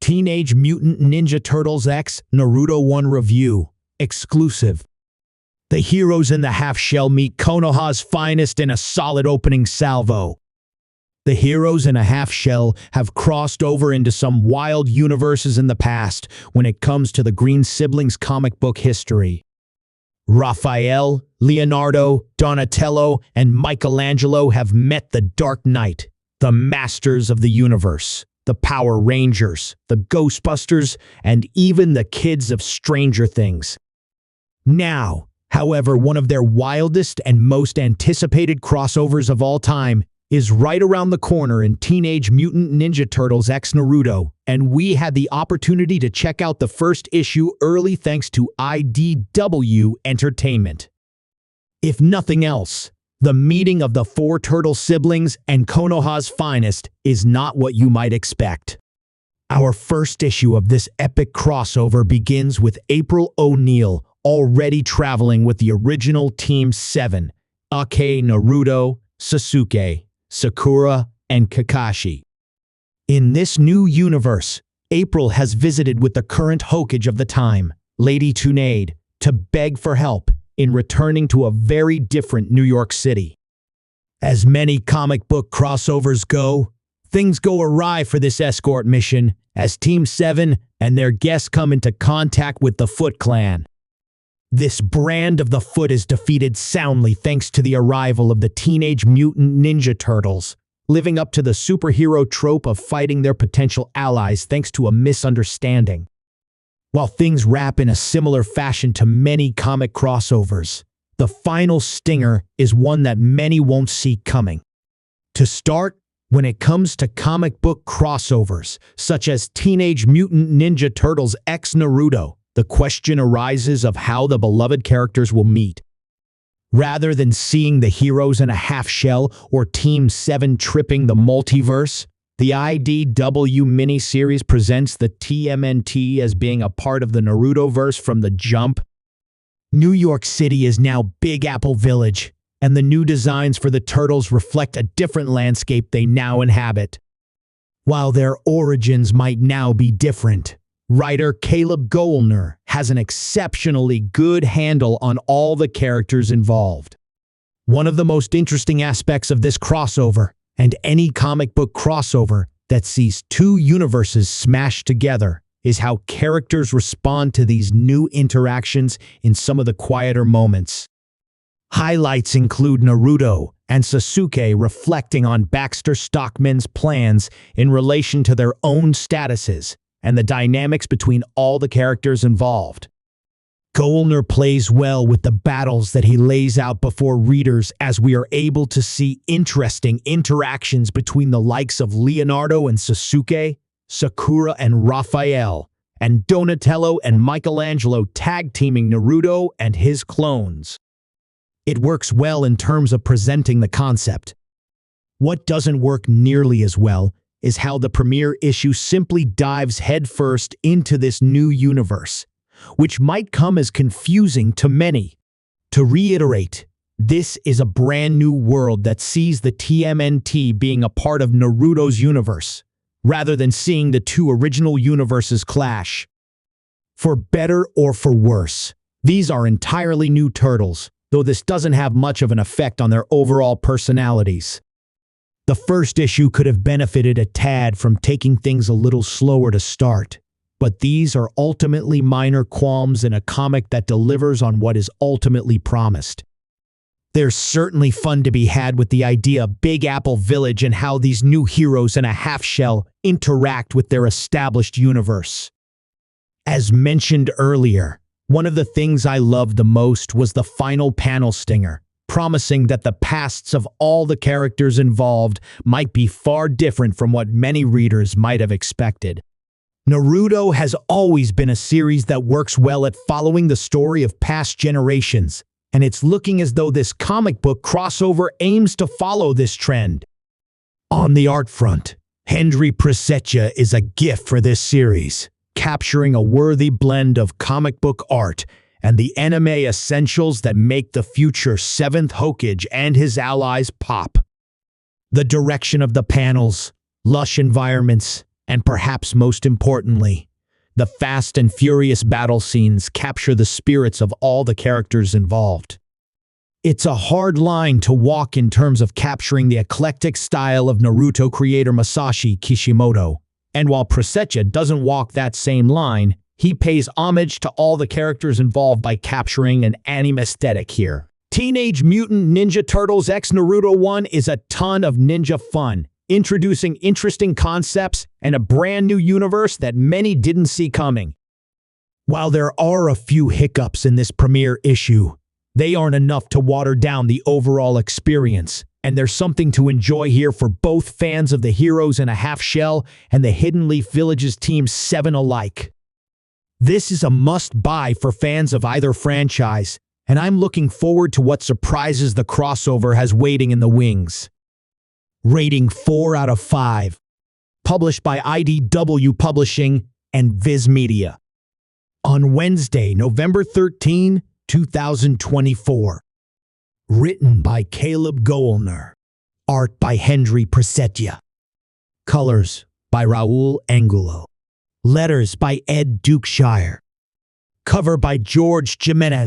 Teenage Mutant Ninja Turtles X Naruto 1 Review. Exclusive. The heroes in the half-shell meet Konoha's finest in a solid opening salvo. The heroes in a half-shell have crossed over into some wild universes in the past when it comes to the Green siblings' comic book history. Raphael, Leonardo, Donatello, and Michelangelo have met the Dark Knight, the masters of the universe, the Power Rangers, the Ghostbusters, and even the kids of Stranger Things. Now, however, one of their wildest and most anticipated crossovers of all time is right around the corner in Teenage Mutant Ninja Turtles X Naruto, and we had the opportunity to check out the first issue early thanks to IDW Entertainment. If nothing else, the meeting of the four turtle siblings and Konoha's finest is not what you might expect. Our first issue of this epic crossover begins with April O'Neil already traveling with the original Team 7, Ake, Naruto, Sasuke, Sakura, and Kakashi. In this new universe, April has visited with the current Hokage of the time, Lady Tsunade, to beg for help in returning to a very different New York City. As many comic book crossovers go, things go awry for this escort mission as Team 7 and their guests come into contact with the Foot Clan. This brand of the Foot is defeated soundly thanks to the arrival of the Teenage Mutant Ninja Turtles, living up to the superhero trope of fighting their potential allies thanks to a misunderstanding. While things wrap in a similar fashion to many comic crossovers, the final stinger is one that many won't see coming. To start, when it comes to comic book crossovers, such as Teenage Mutant Ninja Turtles X Naruto, the question arises of how the beloved characters will meet. Rather than seeing the heroes in a half-shell or Team 7 tripping the multiverse, the IDW miniseries presents the TMNT as being a part of the Naruto-verse from the jump. New York City is now Big Apple Village, and the new designs for the Turtles reflect a different landscape they now inhabit. While their origins might now be different, writer Caleb Goellner has an exceptionally good handle on all the characters involved. One of the most interesting aspects of this crossover, and any comic book crossover that sees two universes smashed together, is how characters respond to these new interactions in some of the quieter moments. Highlights include Naruto and Sasuke reflecting on Baxter Stockman's plans in relation to their own statuses, and the dynamics between all the characters involved. Goellner plays well with the battles that he lays out before readers as we are able to see interesting interactions between the likes of Leonardo and Sasuke, Sakura and Raphael, and Donatello and Michelangelo tag-teaming Naruto and his clones. It works well in terms of presenting the concept. What doesn't work nearly as well is how the premiere issue simply dives headfirst into this new universe, which might come as confusing to many. To reiterate, this is a brand new world that sees the TMNT being a part of Naruto's universe, rather than seeing the two original universes clash. For better or for worse, these are entirely new turtles, though this doesn't have much of an effect on their overall personalities. The first issue could have benefited a tad from taking things a little slower to start, but these are ultimately minor qualms in a comic that delivers on what is ultimately promised. There's certainly fun to be had with the idea of Big Apple Village and how these new heroes in a half-shell interact with their established universe. As mentioned earlier, one of the things I loved the most was the final panel stinger, promising that the pasts of all the characters involved might be far different from what many readers might have expected. Naruto has always been a series that works well at following the story of past generations, and it's looking as though this comic book crossover aims to follow this trend. On the art front, Hendry Preseccia is a gift for this series, capturing a worthy blend of comic book art and the anime essentials that make the future 7th Hokage and his allies pop. The direction of the panels, lush environments, And perhaps most importantly, the fast and furious battle scenes capture the spirits of all the characters involved. It's a hard line to walk in terms of capturing the eclectic style of Naruto creator Masashi Kishimoto. And while Presetya doesn't walk that same line, he pays homage to all the characters involved by capturing an anime aesthetic here. Teenage Mutant Ninja Turtles X Naruto 1 is a ton of ninja fun, introducing interesting concepts and a brand new universe that many didn't see coming. While there are a few hiccups in this premiere issue, they aren't enough to water down the overall experience, and there's something to enjoy here for both fans of the Heroes in a Half Shell and the Hidden Leaf Village's Team 7 alike. This is a must-buy for fans of either franchise, and I'm looking forward to what surprises the crossover has waiting in the wings. Rating 4 out of 5. Published by IDW Publishing and Viz Media. On Wednesday, November 13, 2024. Written by Caleb Goellner. Art by Hendry Presetya. Colors by Raul Angulo. Letters by Ed Dukeshire. Cover by George Jimenez.